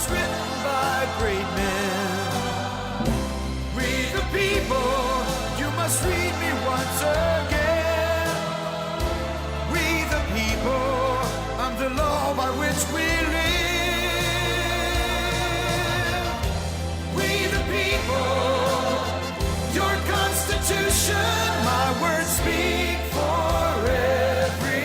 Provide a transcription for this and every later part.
was written by great men. We the people, you must read me once again. We the people, I'm the law by which we live. We the people, your constitution, my words speak for everyone.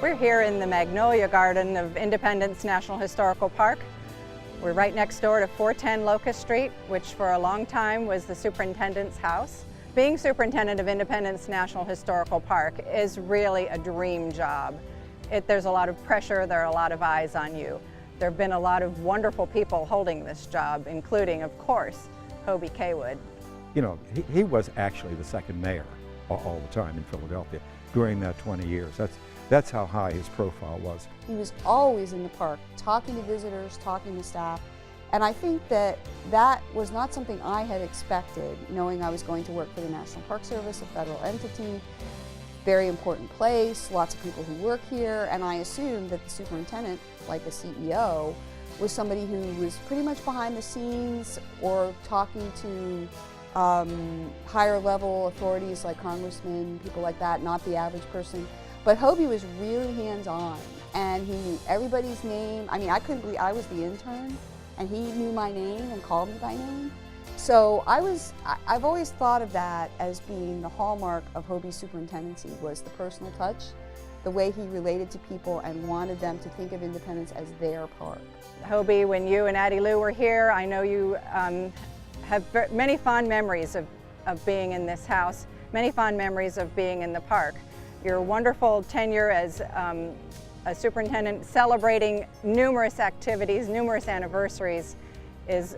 We're here in the Magnolia Garden of Independence National Historical Park. We're right next door to 410 Locust Street, which for a long time was the superintendent's house. Being superintendent of Independence National Historical Park is really a dream job. There's a lot of pressure, there are a lot of eyes on you. There have been a lot of wonderful people holding this job, including, of course, Hobie Cawwod. You know, he was actually the second mayor all the time in Philadelphia during that 20 years. That's how high his profile was. He was always in the park, talking to visitors, talking to staff, and I think that was not something I had expected, knowing I was going to work for the National Park Service, a federal entity, very important place, lots of people who work here, and I assumed that the superintendent, like a CEO, was somebody who was pretty much behind the scenes or talking to higher level authorities like congressmen, people like that, not the average person. But Hobie was really hands-on, and he knew everybody's name. I mean, I couldn't believe I was the intern, and he knew my name and called me by name. So I've always thought of that as being the hallmark of Hobie's superintendency, was the personal touch, the way he related to people and wanted them to think of Independence as their park. Hobie, when you and Addie-Lou were here, I know you have many fond memories of being in this house, many fond memories of being in the park. Your wonderful tenure as a superintendent, celebrating numerous activities, numerous anniversaries, is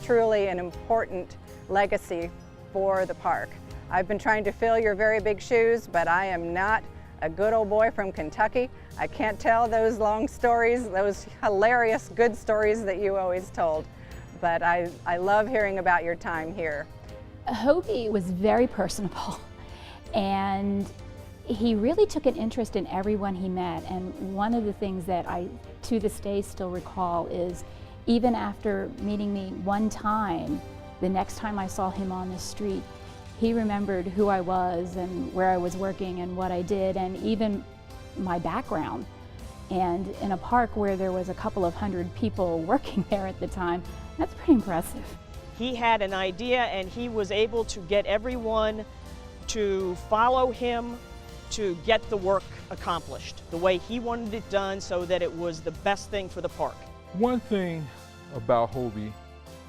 truly an important legacy for the park. I've been trying to fill your very big shoes, but I am not a good old boy from Kentucky. I can't tell those long stories, those hilarious good stories that you always told. But I love hearing about your time here. Hobie was very personable, and he really took an interest in everyone he met. And one of the things that I, to this day, still recall is even after meeting me one time, the next time I saw him on the street, he remembered who I was and where I was working and what I did, and even my background. And in a park where there was a couple of hundred people working there at the time, that's pretty impressive. He had an idea, and he was able to get everyone to follow him to get the work accomplished the way he wanted it done, so that it was the best thing for the park. One thing about Hobie,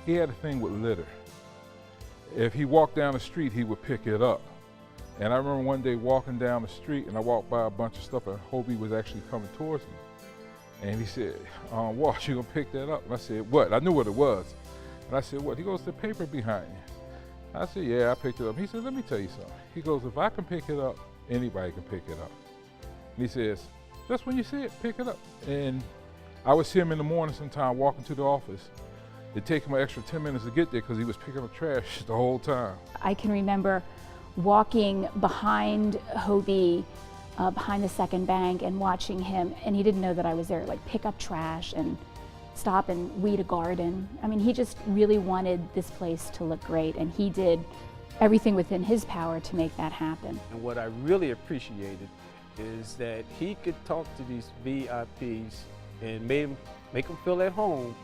he had a thing with litter. If he walked down the street, he would pick it up. And I remember one day walking down the street, and I walked by a bunch of stuff, and Hobie was actually coming towards me. And he said, Walsh, you gonna pick that up? And I said, what? I knew what it was. And I said, what? He goes, the paper behind you. I said, yeah, I picked it up. He said, let me tell you something. He goes, if I can pick it up, anybody can pick it up. And he says, just when you see it, pick it up. And I would see him in the morning sometime walking to the office. It'd take him an extra 10 minutes to get there because he was picking up trash the whole time. I can remember walking behind Hobie, behind the second bank, and watching him, and he didn't know that I was there, like pick up trash and stop and weed a garden. I mean, he just really wanted this place to look great, and he did everything within his power to make that happen. And what I really appreciated is that he could talk to these VIPs and make them feel at home.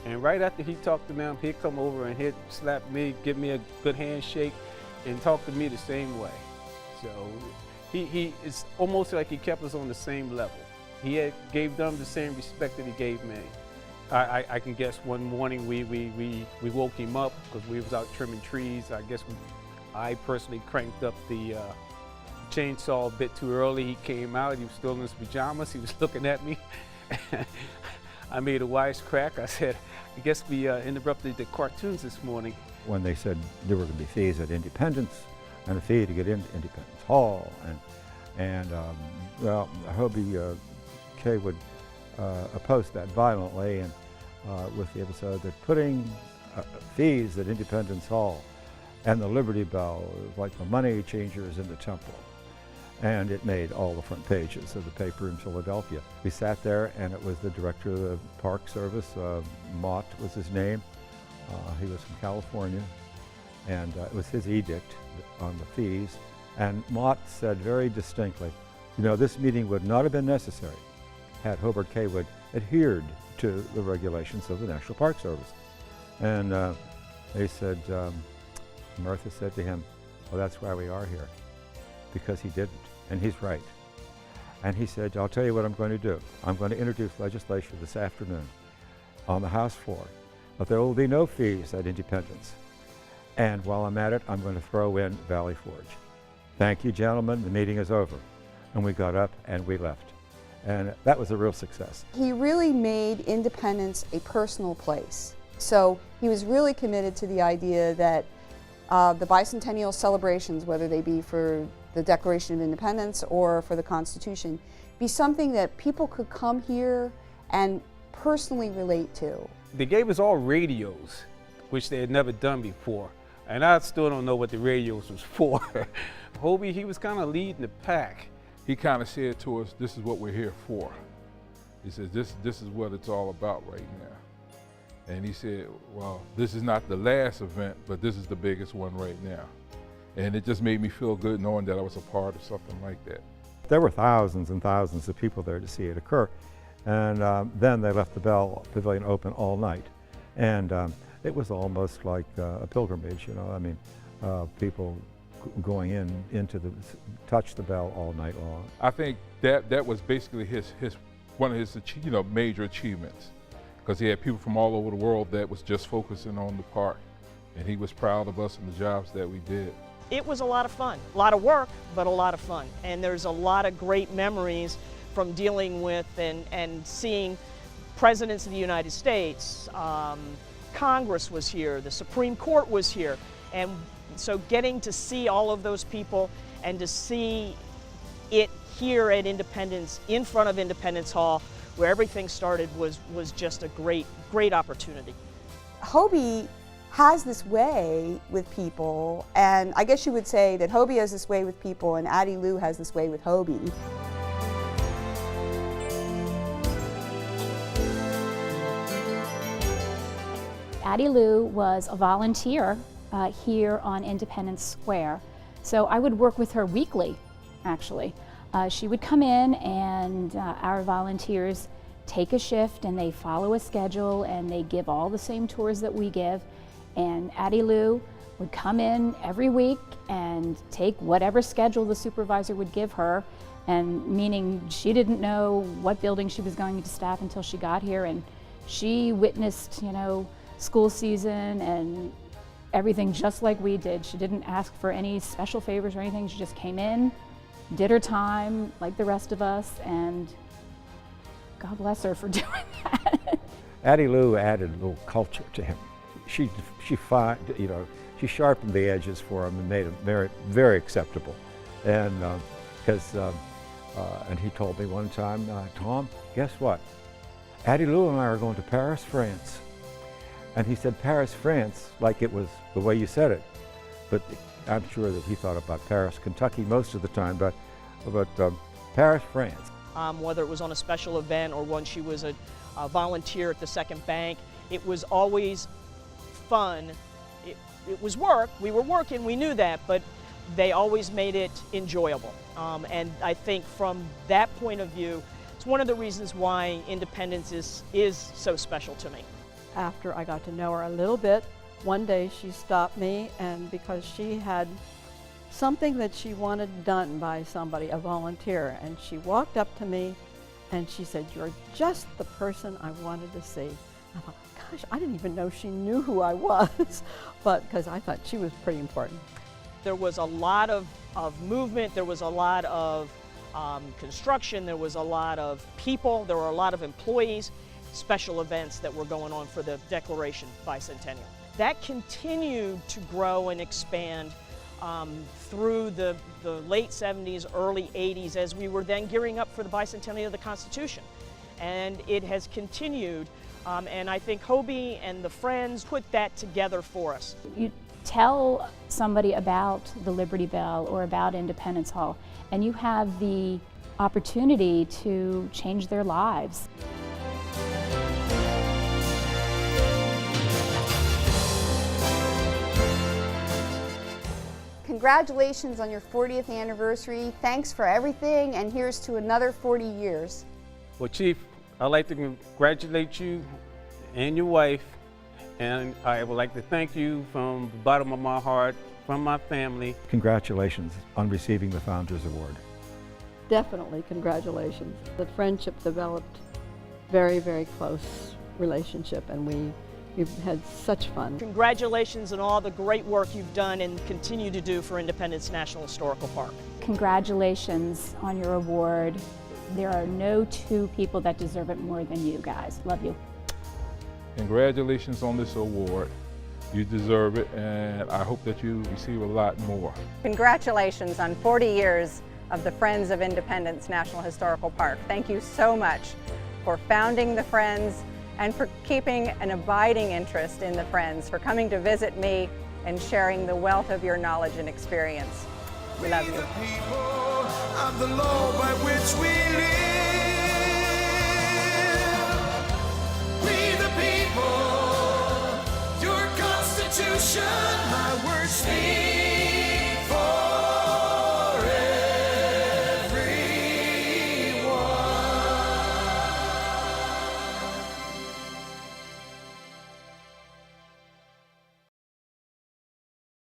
And right after he talked to them, he'd come over and he'd slap me, give me a good handshake, and talk to me the same way. So it's almost like he kept us on the same level. He gave them the same respect that he gave me. I can guess one morning we woke him up because we was out trimming trees. I guess I personally cranked up the chainsaw a bit too early. He came out, he was still in his pajamas, he was looking at me. I made a wisecrack. I said, I guess we interrupted the cartoons this morning. When they said there were going to be fees at Independence and a fee to get into Independence Hall, well, Hobie Cawwod opposed that violently, and with the episode that putting fees at Independence Hall and the Liberty Bell is like the money changers in the temple. and it made all the front pages of the paper in Philadelphia. We sat there, and it was the director of the Park Service, Mott was his name. He was from California, and it was his edict on the fees. And Mott said very distinctly, you know, this meeting would not have been necessary had Hobart Cawood adhered to the regulations of the National Park Service. And they said, Martha said to him, well, that's why we are here, because he didn't, and he's right. And he said, I'll tell you what I'm going to do. I'm going to introduce legislation this afternoon on the House floor, but there will be no fees at Independence. And while I'm at it, I'm going to throw in Valley Forge. Thank you, gentlemen, the meeting is over. And we got up and we left. And that was a real success. He really made Independence a personal place. So he was really committed to the idea that the bicentennial celebrations, whether they be for the Declaration of Independence or for the Constitution, be something that people could come here and personally relate to. They gave us all radios, which they had never done before. And I still don't know what the radios was for. Hobie, he was kind of leading the pack. He kind of said to us, this is what we're here for. He says, this is what it's all about right now. And he said, well, this is not the last event, but this is the biggest one right now. And it just made me feel good knowing that I was a part of something like that. There were thousands and thousands of people there to see it occur. And then they left the Bell Pavilion open all night. And it was almost like a pilgrimage, you know. I mean, people going into the, touch the bell all night long. I think that was basically one of his major achievements, because he had people from all over the world that was just focusing on the park, and he was proud of us and the jobs that we did. It was a lot of fun, a lot of work, but a lot of fun. And there's a lot of great memories from dealing with and seeing presidents of the United States. Congress was here, the Supreme Court was here, and so getting to see all of those people and to see it here at Independence, in front of Independence Hall, where everything started, was just a great opportunity. Hobie has this way with people, and I guess you would say that Hobie has this way with people and Addie-Lou has this way with Hobie. Addie-Lou was a volunteer here on Independence Square, so I would work with her weekly, actually. She would come in, and our volunteers take a shift and they follow a schedule and they give all the same tours that we give, and Addie-Lou would come in every week and take whatever schedule the supervisor would give her, and meaning she didn't know what building she was going to staff until she got here, and she witnessed, school season and everything just like we did. She didn't ask for any special favors or anything. She just came in, did her time like the rest of us, and God bless her for doing that. Addie-Lou added a little culture to him. She sharpened the edges for him and made him very, very acceptable. And and he told me one time, Tom, guess what? Addie-Lou and I are going to Paris, France. And he said Paris, France, like it was the way you said it. But I'm sure that he thought about Paris, Kentucky most of the time, but Paris, France. Whether it was on a special event or when she was a volunteer at the Second Bank, it was always fun. It was work, we were working, we knew that, but they always made it enjoyable. And I think from that point of view, it's one of the reasons why Independence is so special to me. After I got to know her a little bit, one day she stopped me, and because she had something that she wanted done by somebody, a volunteer, and she walked up to me and she said, "You're just the person I wanted to see." I thought, gosh, I didn't even know she knew who I was, but because I thought she was pretty important. There was a lot of movement, there was a lot of construction, there was a lot of people, there were a lot of employees, special events that were going on for the Declaration Bicentennial. That continued to grow and expand through the late 70s, early 80s, as we were then gearing up for the bicentennial of the Constitution. And it has continued, and I think Hobie and the Friends put that together for us. You tell somebody about the Liberty Bell or about Independence Hall, and you have the opportunity to change their lives. Congratulations on your 40th anniversary. Thanks for everything, and here's to another 40 years. Well, Chief, I'd like to congratulate you and your wife, and I would like to thank you from the bottom of my heart, from my family. Congratulations on receiving the Founders Award. Definitely congratulations. The friendship developed very, very close relationship, and we've had such fun. Congratulations on all the great work you've done and continue to do for Independence National Historical Park. Congratulations on your award. There are no two people that deserve it more than you guys. Love you. Congratulations on this award. You deserve it, and I hope that you receive a lot more. Congratulations on 40 years of the Friends of Independence National Historical Park. Thank you so much for founding the Friends and for keeping an abiding interest in the Friends, for coming to visit me and sharing the wealth of your knowledge and experience. We love you. We the people of the law by which we live.